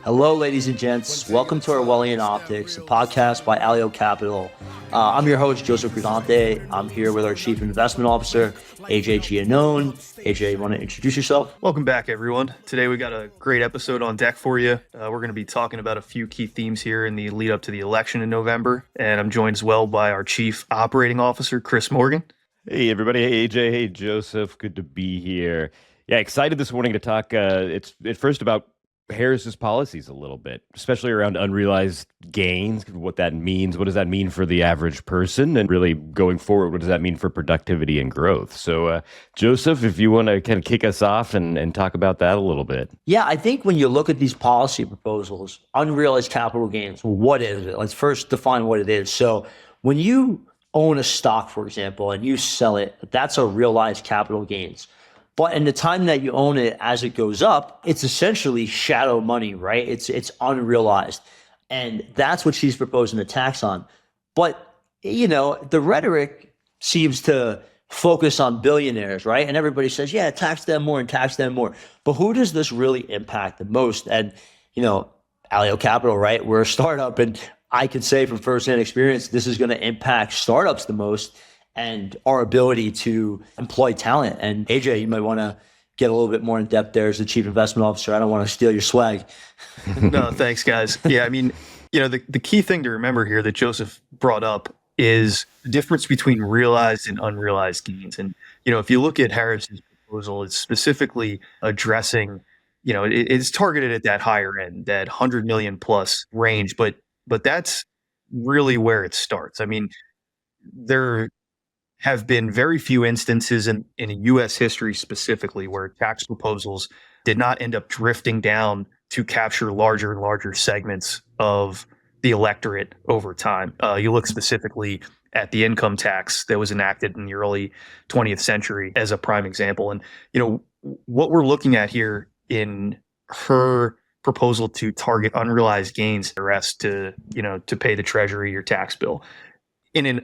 Hello, ladies and gents. Welcome to Orwellian Optics, a podcast by Alio Capital. I'm your host, Joseph Gradante. I'm here with our Chief Investment Officer, AJ Giannone. AJ, you want to introduce yourself? Welcome back, everyone. Today we got a great episode on deck for you. We're going to be talking about a few key themes here in the lead up to the election in November. And I'm joined as well by our Chief Operating Officer, Chris Morgan. Hey, everybody. Hey, AJ. Hey, Joseph. Good to be here. Yeah, excited this morning to talk it's at first about Harris's policies a little bit, especially around unrealized gains, what that means. What does that mean for the average person? And really going forward, what does that mean for productivity and growth? So, Joseph, if you want to kind of kick us off and talk about that a little bit. Yeah, I think when you look at these policy proposals, unrealized capital gains, what is it? Let's first define what it is. So when you own a stock, for example, and you sell it, that's a realized capital gains. But in the time that you own it, as it goes up, it's essentially shadow money, right? It's unrealized. And that's what she's proposing a tax on. But, you know, the rhetoric seems to focus on billionaires, right? And everybody says, yeah, tax them more and tax them more. But who does this really impact the most? And, you know, Alio Capital, right? We're a startup, and I can say from firsthand experience, this is going to impact startups the most and our ability to employ talent. And AJ, you might want to get a little bit more in depth there as the Chief Investment Officer. I don't want to steal your swag. No, thanks, guys. Yeah, I mean, you know, the key thing to remember here that Joseph brought up is the difference between realized and unrealized gains. And, you know, if you look at Harris's proposal, it's specifically addressing, you know, it's targeted at that higher end, that 100 million plus range, but that's really where it starts. I mean, there have been very few instances in U.S. history specifically where tax proposals did not end up drifting down to capture larger and larger segments of the electorate over time. You look specifically at the income tax that was enacted in the early 20th century as a prime example. And, you know, what we're looking at here in her proposal to target unrealized gains, the rest to pay the Treasury your tax bill. In a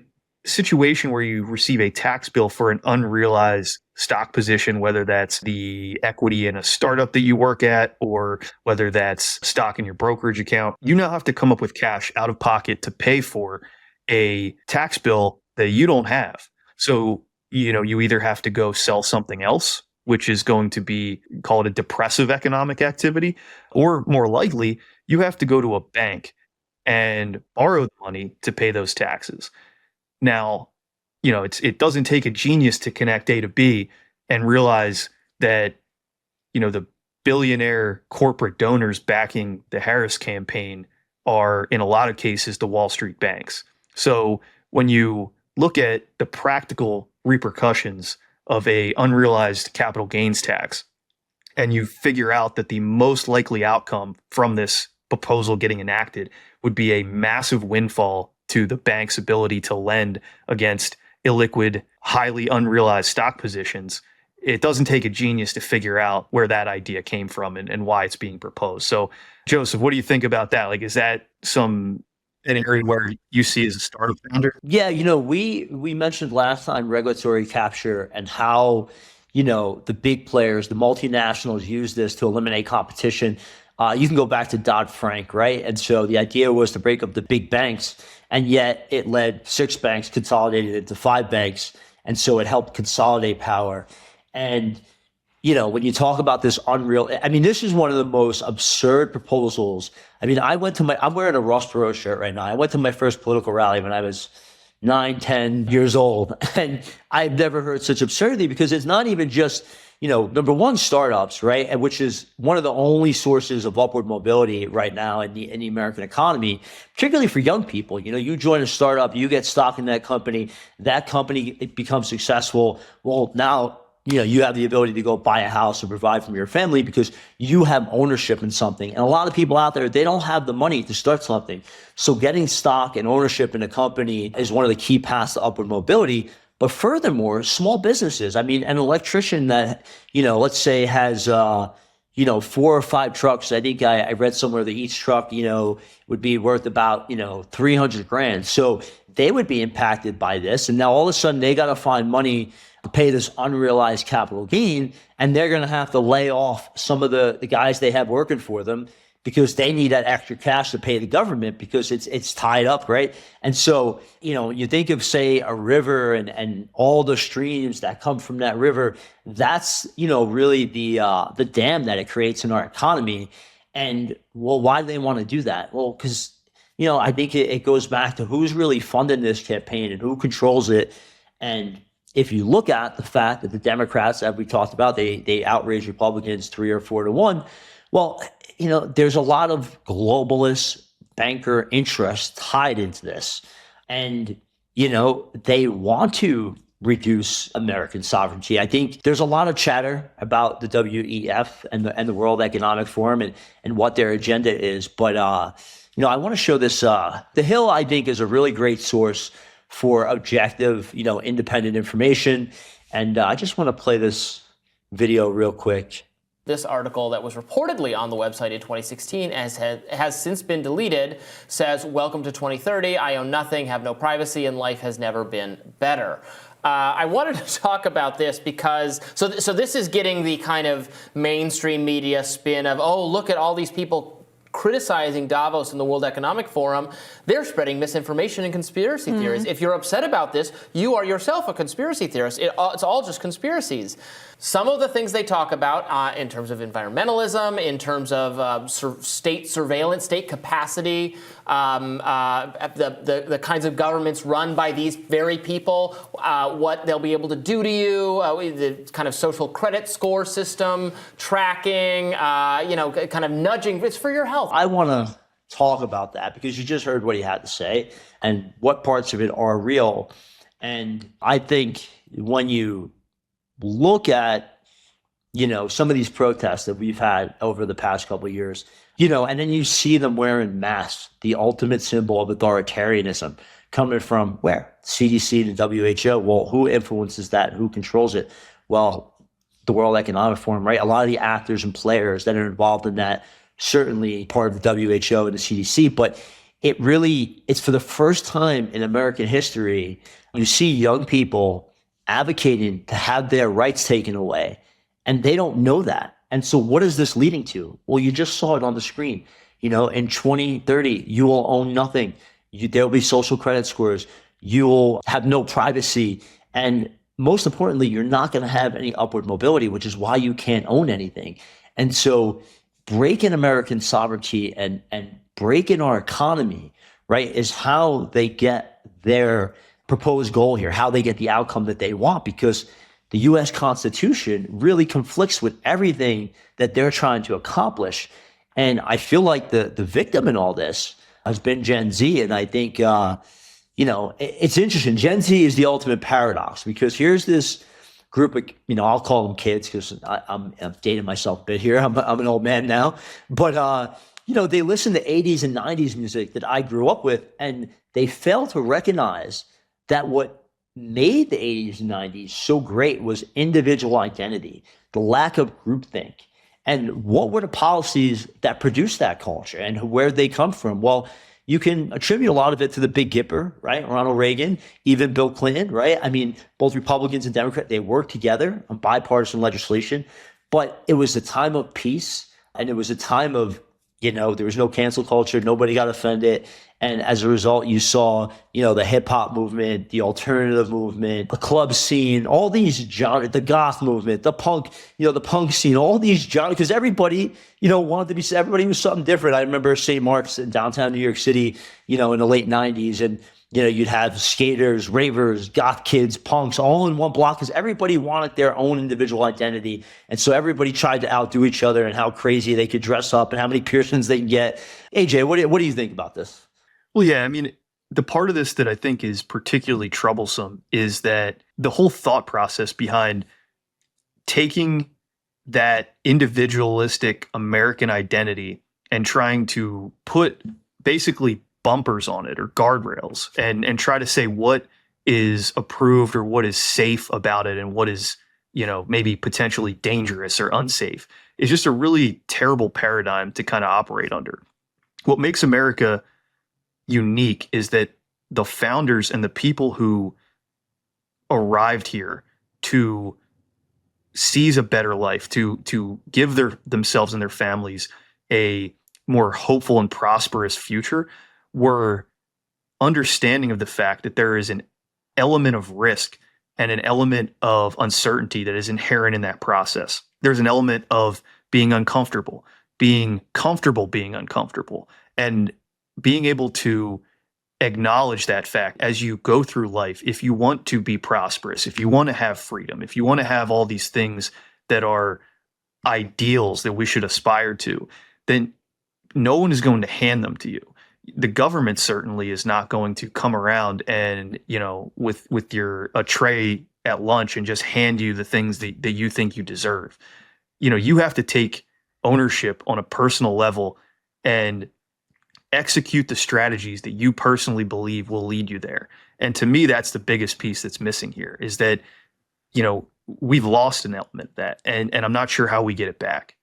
situation where you receive a tax bill for an unrealized stock position, whether that's the equity in a startup that you work at or whether that's stock in your brokerage account, you now have to come up with cash out of pocket to pay for a tax bill that you don't have. So, you know, you either have to go sell something else, which is going to be, call it a depressive economic activity, or more likely, you have to go to a bank and borrow the money to pay those taxes. Now, you know, it doesn't take a genius to connect A to B and realize that, you know, the billionaire corporate donors backing the Harris campaign are, in a lot of cases, the Wall Street banks. So when you look at the practical repercussions of a unrealized capital gains tax, and you figure out that the most likely outcome from this proposal getting enacted would be a massive windfall to the bank's ability to lend against illiquid, highly unrealized stock positions, it doesn't take a genius to figure out where that idea came from and why it's being proposed. So, Joseph, what do you think about that? Like, is that an area where you see as a startup founder? Yeah, you know, we mentioned last time regulatory capture and how, you know, the big players, the multinationals use this to eliminate competition. You can go back to Dodd-Frank, right? And so the idea was to break up the big banks, and yet it led 6 banks consolidated into 5 banks. And so it helped consolidate power. And, you know, when you talk about this this is one of the most absurd proposals. I mean, I'm wearing a Ross Perot shirt right now. I went to my first political rally when I was 9, 10 years old. And I've never heard such absurdity, because it's not even just, you know, number one, startups, right? And which is one of the only sources of upward mobility right now in the American economy, particularly for young people. You know, you join a startup, you get stock in that company it becomes successful. Well, now, you know, you have the ability to go buy a house and provide for your family because you have ownership in something. And a lot of people out there, they don't have the money to start something. So getting stock and ownership in a company is one of the key paths to upward mobility. But furthermore, small businesses, I mean, an electrician that, you know, let's say has, 4 or 5 trucks. I think I read somewhere that each truck, you know, would be worth about, $300,000. So they would be impacted by this. And now all of a sudden they got to find money to pay this unrealized capital gain. And they're going to have to lay off some of the guys they have working for them, because they need that extra cash to pay the government because it's tied up, right? And so, you think of, say, a river and all the streams that come from that river, that's, really the dam that it creates in our economy. And well, why do they want to do that? Well, because, I think it goes back to who's really funding this campaign and who controls it. And if you look at the fact that the Democrats, as we talked about, they outrage Republicans 3 or 4 to 1. Well, there's a lot of globalist banker interest tied into this. And, they want to reduce American sovereignty. I think there's a lot of chatter about the WEF and the World Economic Forum and what their agenda is. But, I want to show this. The Hill, I think, is a really great source for objective, independent information. And I just want to play this video real quick. This article that was reportedly on the website in 2016 has since been deleted, says, "Welcome to 2030. I own nothing, have no privacy, and life has never been better." I wanted to talk about this because, so this is getting the kind of mainstream media spin of, oh, look at all these people criticizing Davos and the World Economic Forum. They're spreading misinformation and conspiracy theories. If you're upset about this, you are yourself a conspiracy theorist. It's all just conspiracies. Some of the things they talk about in terms of environmentalism, in terms of state surveillance, state capacity, the kinds of governments run by these very people, what they'll be able to do to you, the kind of social credit score system, tracking, kind of nudging. It's for your health. I want to talk about that because you just heard what he had to say and what parts of it are real. And I think when you look at, some of these protests that we've had over the past couple of years, and then you see them wearing masks, the ultimate symbol of authoritarianism coming from where? CDC and WHO. Well, who influences that? Who controls it? Well, the World Economic Forum, right? A lot of the actors and players that are involved in that, certainly part of the WHO and the CDC, but it's for the first time in American history, you see young people advocating to have their rights taken away, and they don't know that. And so what is this leading to? Well, you just saw it on the screen. In 2030, you will own nothing. There will be social credit scores. You will have no privacy. And most importantly, you're not going to have any upward mobility, which is why you can't own anything. And so breaking American sovereignty and breaking our economy, right, is how they get their proposed goal here, how they get the outcome that they want, because the U.S. Constitution really conflicts with everything that they're trying to accomplish. And I feel like the victim in all this has been Gen Z. And I think, it's interesting. Gen Z is the ultimate paradox because here's this group of, I'll call them kids because I'm dating myself a bit here. I'm an old man now. But, they listen to 80s and 90s music that I grew up with, and they fail to recognize that what made the 80s and 90s so great was individual identity, the lack of groupthink. And what were the policies that produced that culture and where they come from? Well, you can attribute a lot of it to the Big Gipper, right? Ronald Reagan, even Bill Clinton, right? I mean, both Republicans and Democrats, they worked together on bipartisan legislation, but it was a time of peace and it was a time of, there was no cancel culture. Nobody got offended. And as a result, you saw, the hip hop movement, the alternative movement, the club scene, all these genres, the goth movement, the punk scene, all these genres, because everybody, wanted to be, everybody was something different. I remember St. Mark's in downtown New York City, in the late 90s. And, you'd have skaters, ravers, goth kids, punks, all in one block because everybody wanted their own individual identity. And so everybody tried to outdo each other and how crazy they could dress up and how many piercings they can get. AJ, what do you think about this? Well, yeah, I mean, the part of this that I think is particularly troublesome is that the whole thought process behind taking that individualistic American identity and trying to put basically bumpers on it or guardrails and try to say what is approved or what is safe about it and what is, maybe potentially dangerous or unsafe is just a really terrible paradigm to kind of operate under. What makes America unique is that the founders and the people who arrived here to seize a better life, to give themselves and their families a more hopeful and prosperous future, we're understanding of the fact that there is an element of risk and an element of uncertainty that is inherent in that process. There's an element of being uncomfortable, being comfortable being uncomfortable, and being able to acknowledge that fact as you go through life. If you want to be prosperous, if you want to have freedom, if you want to have all these things that are ideals that we should aspire to, then no one is going to hand them to you. The government certainly is not going to come around and, with a tray at lunch and just hand you the things that you think you deserve. You have to take ownership on a personal level and execute the strategies that you personally believe will lead you there. And to me, that's the biggest piece that's missing here, is that, we've lost an element of that, and I'm not sure how we get it back.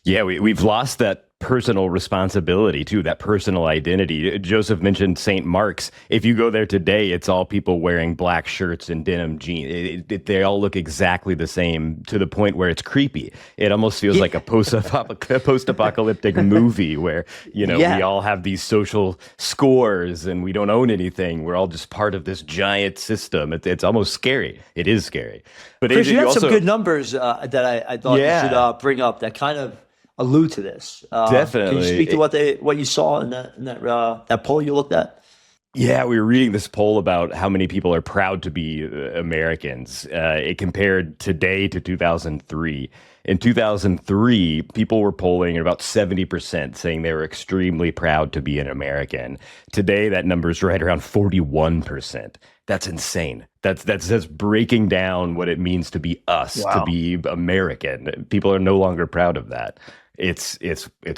Yeah, we've lost that personal responsibility too, that personal identity. Joseph mentioned St. Mark's. If you go there today, it's all people wearing black shirts and denim jeans. They all look exactly the same, to the point where it's creepy. It almost feels like a post-apocalyptic movie where, we all have these social scores and we don't own anything. We're all just part of this giant system. It's almost scary. It is scary. But Chris, AJ, you had also some good numbers that I thought you should bring up that kind of allude to this. Definitely. Can you speak to what you saw in that poll you looked at? Yeah, we were reading this poll about how many people are proud to be Americans. It compared today to 2003. In 2003, people were polling at about 70%, saying they were extremely proud to be an American. Today, that number is right around 41%. That's insane. That's breaking down what it means to be us, to be American. People are no longer proud of that. It's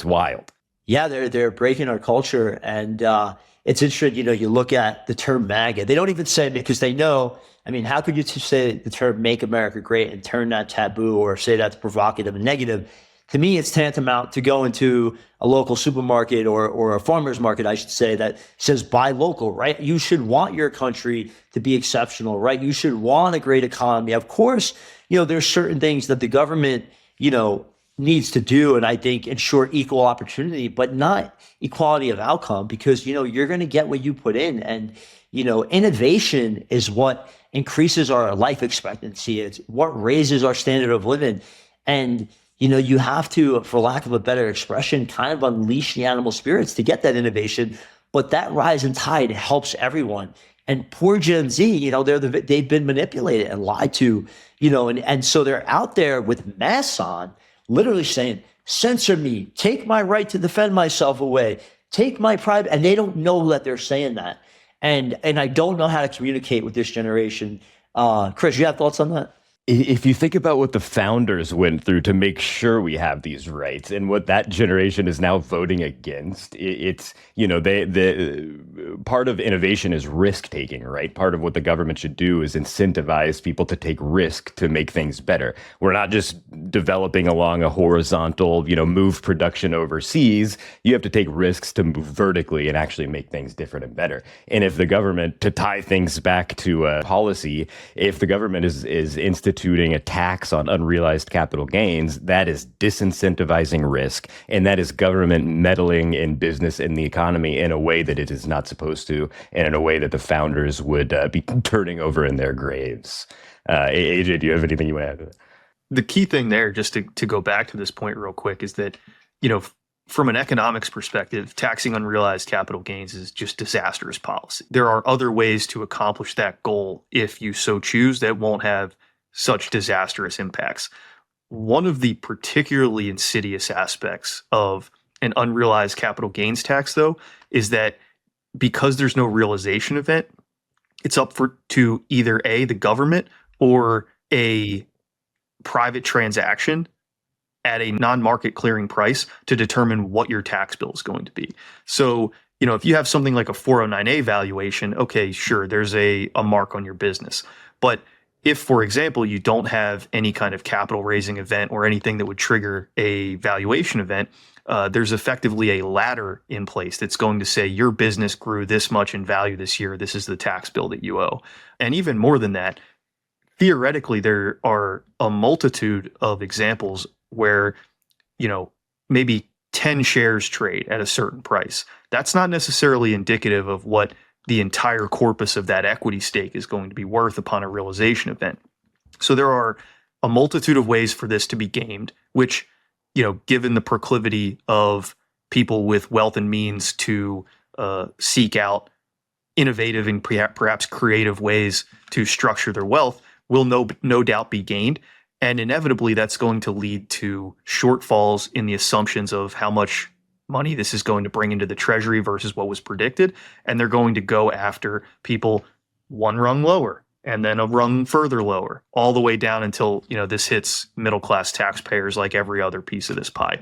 wild. Yeah, they're breaking our culture, and it's interesting. You look at the term MAGA. They don't even say it because they know. I mean, how could you say the term "Make America Great" and turn that taboo or say that's provocative and negative? To me, it's tantamount to go into a local supermarket or a farmer's market, I should say, that says buy local, right? You should want your country to be exceptional, right? You should want a great economy. Of course, there's certain things that the government, needs to do, and I think ensure equal opportunity, but not equality of outcome, because, you're going to get what you put in. And, innovation is what increases our life expectancy. It's what raises our standard of living. And, you have to, for lack of a better expression, kind of unleash the animal spirits to get that innovation. But that rising tide helps everyone. And poor Gen Z, they've been manipulated and lied to, and so they're out there with masks on, literally saying, censor me, take my right to defend myself away, take my private, and they don't know that they're saying that. And I don't know how to communicate with this generation. Chris, you have thoughts on that? If you think about what the founders went through to make sure we have these rights and what that generation is now voting against, it's, the part of innovation is risk taking, right? Part of what the government should do is incentivize people to take risk to make things better. We're not just developing along a horizontal, move production overseas. You have to take risks to move vertically and actually make things different and better. And if the government, to tie things back to policy, if the government is instituting a tax on unrealized capital gains, that is disincentivizing risk, and that is government meddling in business and the economy in a way that it is not supposed to, and in a way that the founders would be turning over in their graves. AJ, do you have anything you want to add to that? The key thing there, just to go back to this point real quick, is that, from an economics perspective, taxing unrealized capital gains is just disastrous policy. There are other ways to accomplish that goal if you so choose that won't have such disastrous impacts. One of the particularly insidious aspects of an unrealized capital gains tax, though, is that because there's no realization event, it's up to either the government or a private transaction at a non-market clearing price to determine what your tax bill is going to be. So, if you have something like a 409A valuation, okay, sure, there's a mark on your business. But if, for example, you don't have any kind of capital raising event or anything that would trigger a valuation event, there's effectively a ladder in place that's going to say your business grew this much in value this year. This is the tax bill that you owe. And even more than that, theoretically, there are a multitude of examples where, maybe 10 shares trade at a certain price. That's not necessarily indicative of what the entire corpus of that equity stake is going to be worth upon a realization event. So there are a multitude of ways for this to be gamed, which, given the proclivity of people with wealth and means to seek out innovative and perhaps creative ways to structure their wealth, will no doubt be gained. And inevitably, that's going to lead to shortfalls in the assumptions of how much money this is going to bring into the treasury versus what was predicted. And they're going to go after people one rung lower and then a rung further lower, all the way down until, this hits middle-class taxpayers like every other piece of this pie.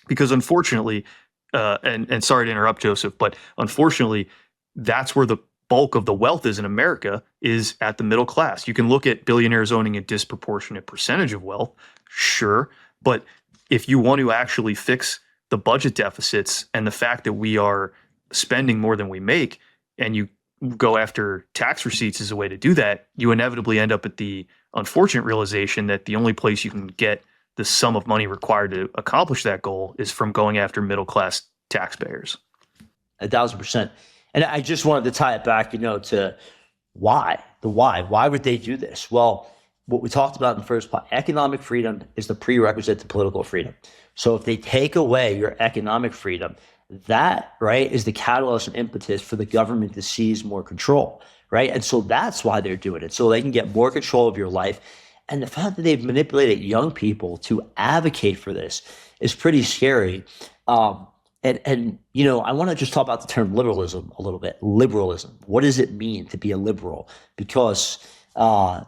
Because unfortunately, and sorry to interrupt, Joseph, but unfortunately, that's where the bulk of the wealth is in America, is at the middle class. You can look at billionaires owning a disproportionate percentage of wealth, sure, but if you want to actually fix the budget deficits and the fact that we are spending more than we make, and you go after tax receipts as a way to do that, you inevitably end up at the unfortunate realization that the only place you can get the sum of money required to accomplish that goal is from going after middle-class taxpayers. 1,000%. And I just wanted to tie it back, to why. Why would they do this? Well, what we talked about in the first part, economic freedom is the prerequisite to political freedom. So if they take away your economic freedom, that, right, is the catalyst and impetus for the government to seize more control, right? And so that's why they're doing it, so they can get more control of your life. And the fact that they've manipulated young people to advocate for this is pretty scary. And I want to just talk about the term liberalism a little bit. Liberalism. What does it mean to be a liberal? Because, I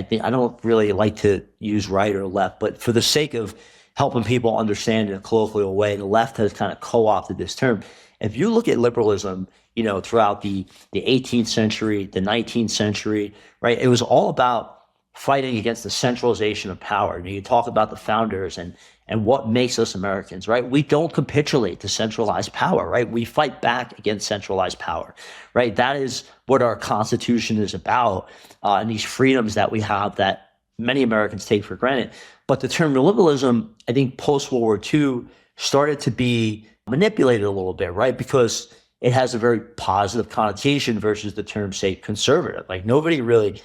think I don't really like to use right or left, but for the sake of helping people understand in a colloquial way, the left has kind of co-opted this term. If you look at liberalism, throughout the 18th century, the 19th century, right, it was all about fighting against the centralization of power. And you talk about the founders and what makes us Americans, right? We don't capitulate to centralized power, right? We fight back against centralized power, right? That is what our Constitution is about, and these freedoms that we have that many Americans take for granted. But the term liberalism, I think post-World War II, started to be manipulated a little bit, right? Because it has a very positive connotation versus the term, say, conservative. Like nobody really,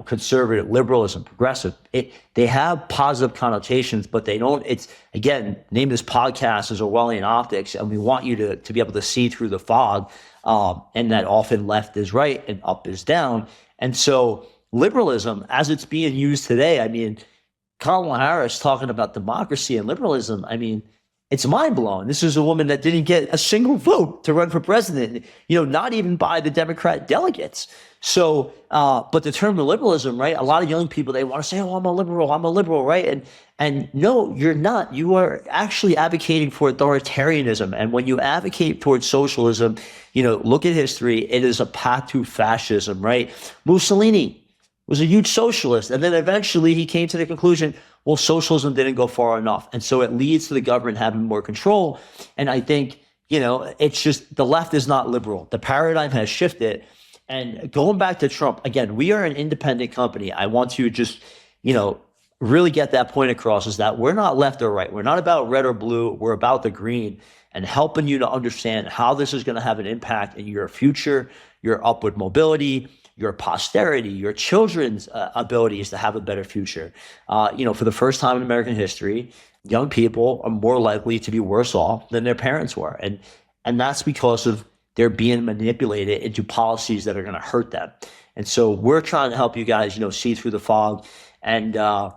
conservative, liberalism, progressive, they have positive connotations, but they don't, it's, again, name of this podcast is Orwellian Optics, and we want you to be able to see through the fog, and that often left is right and up is down. And so liberalism, as it's being used today, I mean, Kamala Harris talking about democracy and liberalism, I mean, it's mind-blowing. This is a woman that didn't get a single vote to run for president, not even by the Democrat delegates. So, but the term liberalism, right? A lot of young people, they want to say, oh, I'm a liberal, right? And no, you're not. You are actually advocating for authoritarianism. And when you advocate towards socialism, look at history, it is a path to fascism, right? Mussolini was a huge socialist. And then eventually he came to the conclusion, well, socialism didn't go far enough. And so it leads to the government having more control. And I think, it's just the left is not liberal. The paradigm has shifted. And going back to Trump, again, we are an independent company. I want to just, really get that point across, is that we're not left or right. We're not about red or blue. We're about the green, and helping you to understand how this is going to have an impact in your future, your upward mobility, your posterity, your children's abilities to have a better future. For the first time in American history, young people are more likely to be worse off than their parents were. And that's because of they're being manipulated into policies that are going to hurt them. And so we're trying to help you guys, see through the fog. And going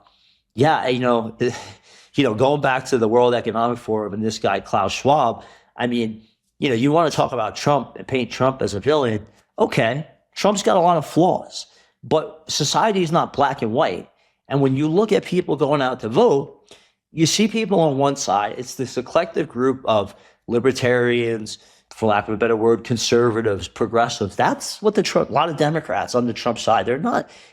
back to the World Economic Forum and this guy, Klaus Schwab, I mean, you want to talk about Trump and paint Trump as a villain. Okay, Trump's got a lot of flaws, but society is not black and white. And when you look at people going out to vote, you see people on one side, it's this eclectic group of libertarians, for lack of a better word, conservatives, progressives. That's what a lot of Democrats on the Trump side,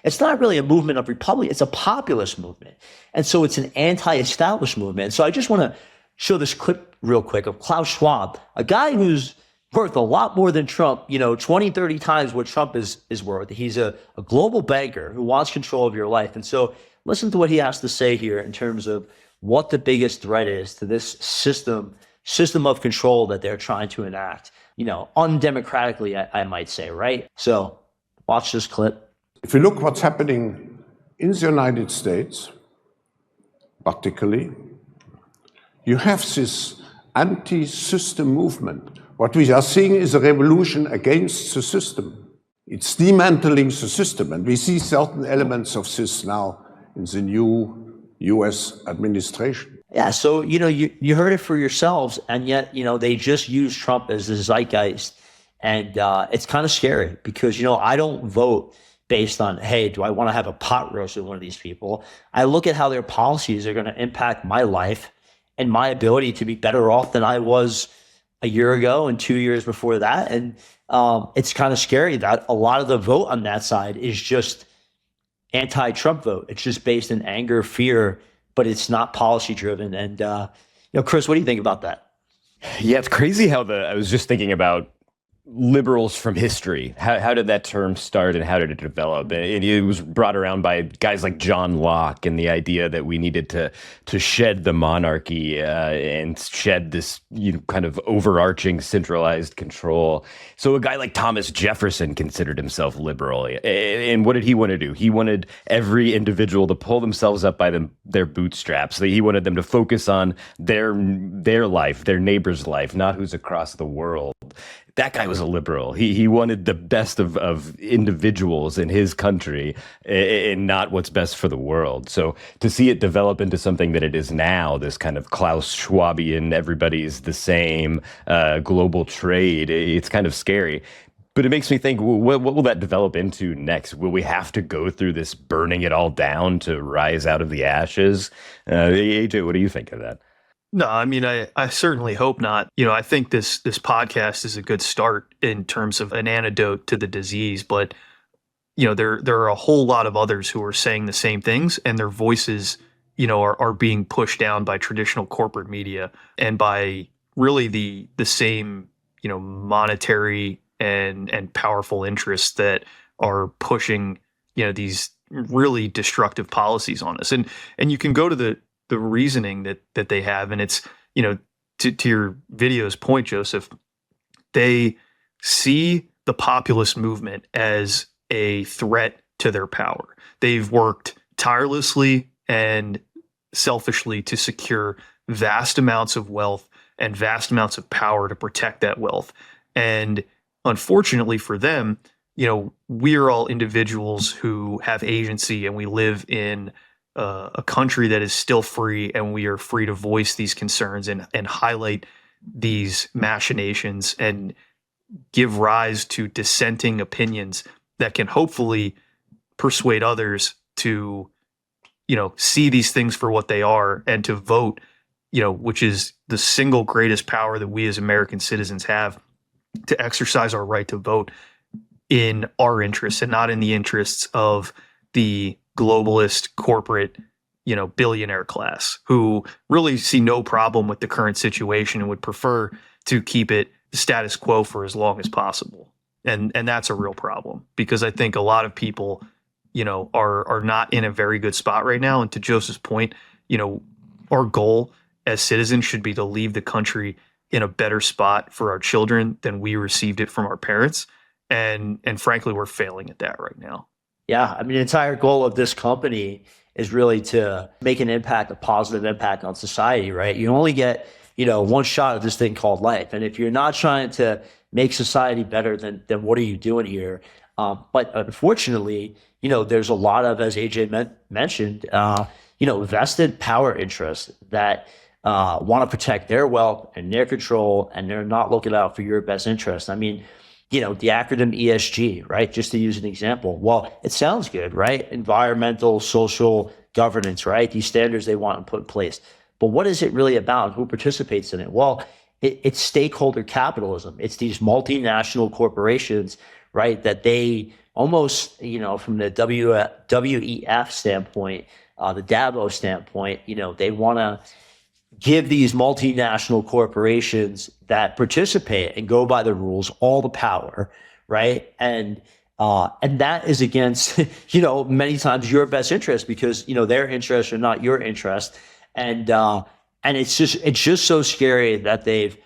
it's not really a movement of Republic, it's a populist movement. And so it's an anti-establishment movement. So I just want to show this clip real quick of Klaus Schwab, a guy who's worth a lot more than Trump, 20, 30 times what Trump is worth. He's a global banker who wants control of your life. And so listen to what he has to say here in terms of what the biggest threat is to this system of control that they're trying to enact, undemocratically, I might say, right? So watch this clip. If you look what's happening in the United States, particularly, you have this anti-system movement. What we are seeing is a revolution against the system. It's dismantling the system, and we see certain elements of this now in the new US administration. Yeah, so, you heard it for yourselves, and yet, they just use Trump as the zeitgeist. And it's kind of scary because, I don't vote based on, hey, do I want to have a pot roast with one of these people? I look at how their policies are going to impact my life and my ability to be better off than I was a year ago and 2 years before that. And it's kind of scary that a lot of the vote on that side is just anti-Trump vote. It's just based in anger, fear, but it's not policy driven. And, Chris, what do you think about that? Yeah, it's crazy how I was just thinking about liberals from history. How did that term start and how did it develop? And it was brought around by guys like John Locke and the idea that we needed to shed the monarchy and shed this kind of overarching centralized control. So a guy like Thomas Jefferson considered himself liberal. And what did he want to do? He wanted every individual to pull themselves up by their bootstraps. He wanted them to focus on their life, their neighbor's life, not who's across the world. That guy was a liberal. He wanted the best of individuals in his country and not what's best for the world. So to see it develop into something that it is now, this kind of Klaus Schwabian, everybody's the same, global trade, it's kind of scary. But it makes me think, what will that develop into next? Will we have to go through this burning it all down to rise out of the ashes? AJ, what do you think of that? No, I mean, I certainly hope not. I think this podcast is a good start in terms of an antidote to the disease, but there are a whole lot of others who are saying the same things, and their voices, are being pushed down by traditional corporate media and by really the same, monetary and powerful interests that are pushing, these really destructive policies on us. And you can go to the reasoning that they have. And it's, to your video's point, Joseph, they see the populist movement as a threat to their power. They've worked tirelessly and selfishly to secure vast amounts of wealth and vast amounts of power to protect that wealth. And unfortunately for them, we are all individuals who have agency, and we live in a country that is still free, and we are free to voice these concerns and highlight these machinations and give rise to dissenting opinions that can hopefully persuade others to, see these things for what they are and to vote, which is the single greatest power that we as American citizens have, to exercise our right to vote in our interests and not in the interests of the globalist corporate, billionaire class who really see no problem with the current situation and would prefer to keep it status quo for as long as possible. And that's a real problem, because I think a lot of people, are not in a very good spot right now. And to Joseph's point, our goal as citizens should be to leave the country in a better spot for our children than we received it from our parents. And frankly, we're failing at that right now. Yeah, I mean, the entire goal of this company is really to make an impact, a positive impact on society, right? You only get, one shot at this thing called life. And if you're not trying to make society better, then what are you doing here? But unfortunately, there's a lot of, as AJ mentioned, vested power interests that want to protect their wealth and their control, and they're not looking out for your best interest. I mean, the acronym ESG, right? Just to use an example. Well, it sounds good, right? Environmental, social governance, right? These standards they want to put in place. But what is it really about? Who participates in it? Well, it's stakeholder capitalism. It's these multinational corporations, right? That they almost, from the WEF standpoint, the Davos standpoint, they want to give these multinational corporations that participate and go by the rules all the power, right? And that is against, many times your best interest, because, their interests are not your interest. And it's just so scary that they've,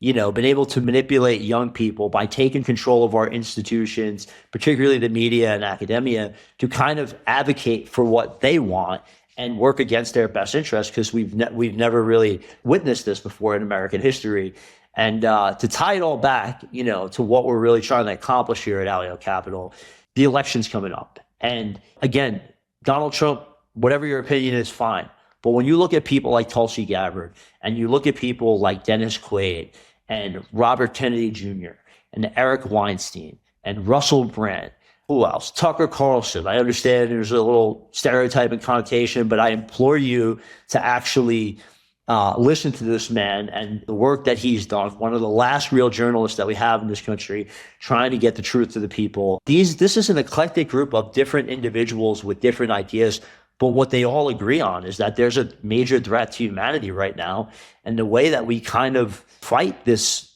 been able to manipulate young people by taking control of our institutions, particularly the media and academia, to kind of advocate for what they want and work against their best interests, because we've never really witnessed this before in American history. And to tie it all back, to what we're really trying to accomplish here at Alio Capital, the election's coming up. And again, Donald Trump, whatever your opinion is, fine. But when you look at people like Tulsi Gabbard, and you look at people like Dennis Quaid and Robert Kennedy Jr. and Eric Weinstein and Russell Brand, who else? Tucker Carlson. I understand there's a little stereotype and connotation, but I implore you to actually listen to this man and the work that he's done. One of the last real journalists that we have in this country, trying to get the truth to the people. This is an eclectic group of different individuals with different ideas, but what they all agree on is that there's a major threat to humanity right now. And the way that we kind of fight this,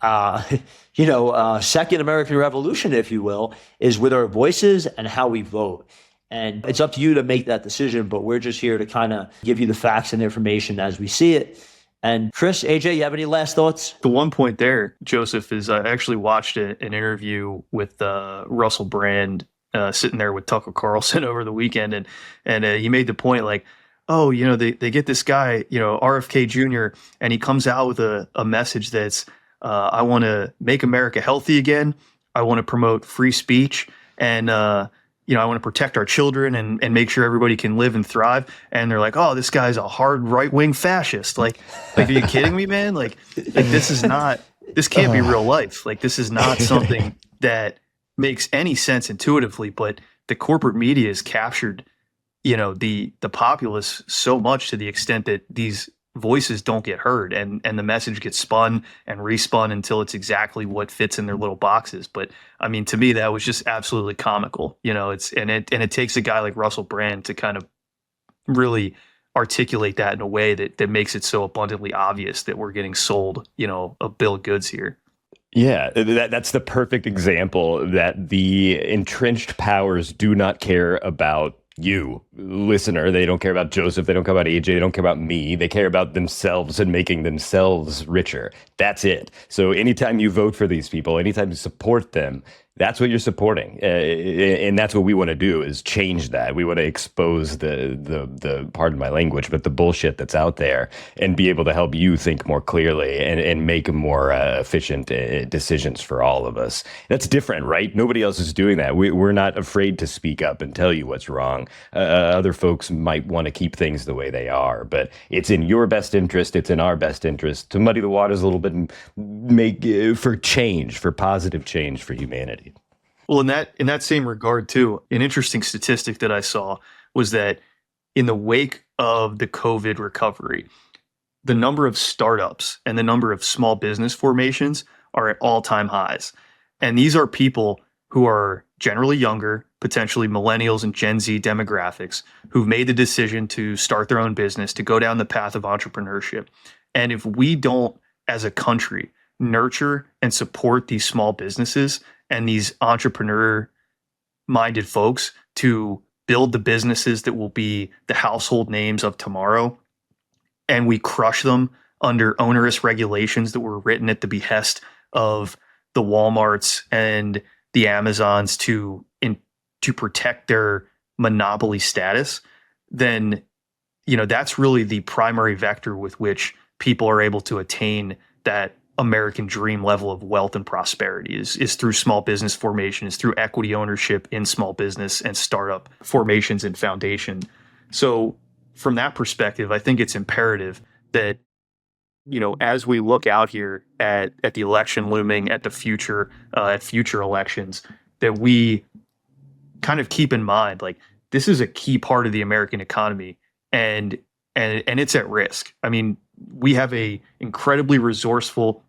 second American Revolution, if you will, is with our voices and how we vote. And it's up to you to make that decision, but we're just here to kind of give you the facts and information as we see it. And Chris, AJ, you have any last thoughts? The one point there, Joseph, is I actually watched an interview with Russell Brand sitting there with Tucker Carlson over the weekend, and he made the point like, oh, they get this guy, RFK Jr., and he comes out with a message that's, I want to make America healthy again. I want to promote free speech, and I want to protect our children and make sure everybody can live and thrive. And they're like, oh, this guy's a hard right-wing fascist. Like, are you kidding me, man? Like this can't be real life. Like, this is not something that makes any sense intuitively, but the corporate media has captured, the populace so much to the extent that these voices don't get heard, and the message gets spun and respun until it's exactly what fits in their little boxes. But I mean, to me, that was just absolutely comical. It takes a guy like Russell Brand to kind of really articulate that in a way that makes it so abundantly obvious that we're getting sold, a bill of goods here. Yeah, that's the perfect example that the entrenched powers do not care about you, listener. They don't care about Joseph. They don't care about AJ. They don't care about me. They care about themselves and making themselves richer. That's it. So anytime you vote for these people, anytime you support them, that's what you're supporting. And that's what we want to do, is change that. We want to expose the pardon my language, but the bullshit that's out there, and be able to help you think more clearly and make more efficient decisions for all of us. That's different, right? Nobody else is doing that. We're not afraid to speak up and tell you what's wrong. Other folks might want to keep things the way they are, but it's in your best interest. It's in our best interest to muddy the waters a little bit and make for change, for positive change for humanity. Well, in that same regard too, an interesting statistic that I saw was that in the wake of the COVID recovery, the number of startups and the number of small business formations are at all-time highs. And these are people who are generally younger, potentially millennials and Gen Z demographics, who've made the decision to start their own business, to go down the path of entrepreneurship. And if we don't, as a country, nurture and support these small businesses and these entrepreneur-minded folks to build the businesses that will be the household names of tomorrow, and we crush them under onerous regulations that were written at the behest of the Walmarts and the Amazons to protect their monopoly status, then that's really the primary vector with which people are able to attain that American dream level of wealth and prosperity is through small business formation, is through equity ownership in small business and startup formations and foundation. So from that perspective, I think it's imperative that, as we look out here at the election looming, at the future, at future elections, that we kind of keep in mind, like, this is a key part of the American economy, and it's at risk. I mean, we have a incredibly resourceful,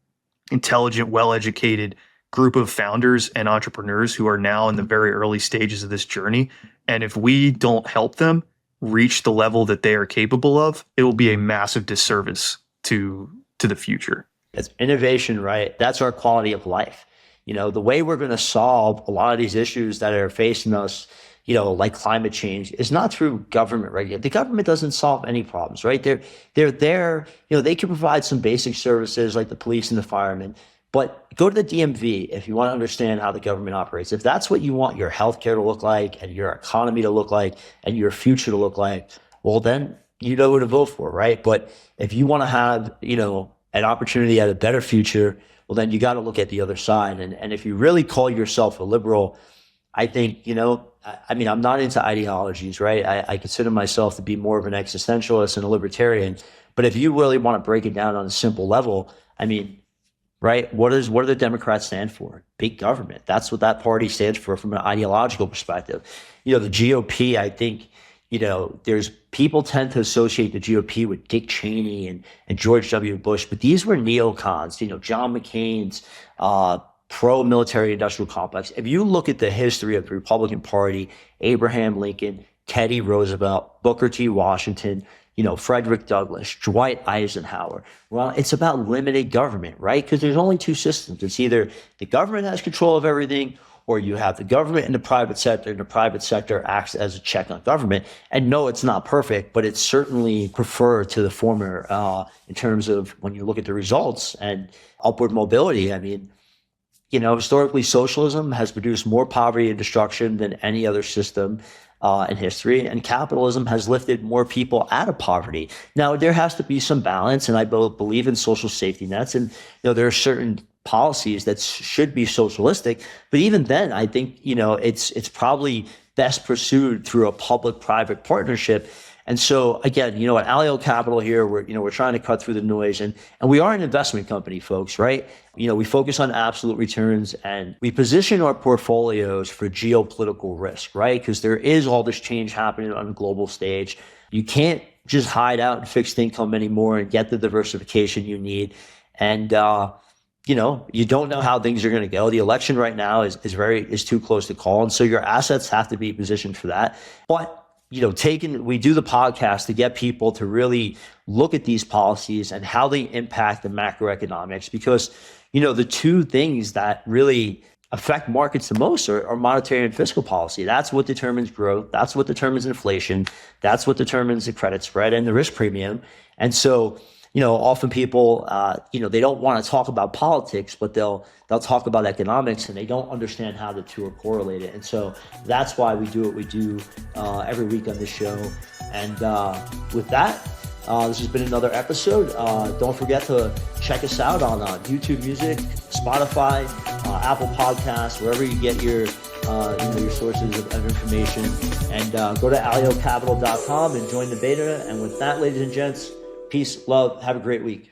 intelligent, well-educated group of founders and entrepreneurs who are now in the very early stages of this journey. And if we don't help them reach the level that they are capable of, it will be a massive disservice to the future. It's innovation, right? That's our quality of life. The way we're going to solve a lot of these issues that are facing us, like climate change is not through government regulation. The government doesn't solve any problems, right? They're there, they can provide some basic services like the police and the firemen, but go to the DMV if you want to understand how the government operates. If that's what you want your healthcare to look like and your economy to look like and your future to look like, well, then you know who to vote for, right? But if you want to have, an opportunity at a better future, well, then you got to look at the other side. And if you really call yourself a liberal, I think, I'm not into ideologies, right? I consider myself to be more of an existentialist and a libertarian. But if you really want to break it down on a simple level, right? What do the Democrats stand for? Big government. That's what that party stands for from an ideological perspective. The GOP, I think, there's people tend to associate the GOP with Dick Cheney and George W. Bush, but these were neocons, John McCain's pro-military industrial complex. If you look at the history of the Republican Party, Abraham Lincoln, Teddy Roosevelt, Booker T. Washington, Frederick Douglass, Dwight Eisenhower. Well, it's about limited government, right? Because there's only two systems. It's either the government has control of everything, or you have the government and the private sector, and the private sector acts as a check on government. And no, it's not perfect, but it's certainly preferred to the former in terms of when you look at the results and upward mobility. Historically, socialism has produced more poverty and destruction than any other system in history, and capitalism has lifted more people out of poverty. Now, there has to be some balance, and I believe in social safety nets, and there are certain policies that should be socialistic, but even then, I think it's probably best pursued through a public-private partnership. And so again, at Alio Capital here, we're trying to cut through the noise, and we are an investment company, folks, right? We focus on absolute returns, and we position our portfolios for geopolitical risk, right? Because there is all this change happening on a global stage. You can't just hide out in fixed income anymore and get the diversification you need. And you don't know how things are going to go. The election right now is too close to call, and so your assets have to be positioned for that. But we do the podcast to get people to really look at these policies and how they impact the macroeconomics, because, the two things that really affect markets the most are monetary and fiscal policy. That's what determines growth. That's what determines inflation. That's what determines the credit spread and the risk premium. And so, often people, they don't want to talk about politics, but they'll talk about economics, and they don't understand how the two are correlated. And so that's why we do what we do every week on this show. And with that, this has been another episode. Don't forget to check us out on YouTube Music, Spotify, Apple Podcasts, wherever you get your sources of information. And go to aliocapital.com and join the beta. And with that, ladies and gents, peace, love, have a great week.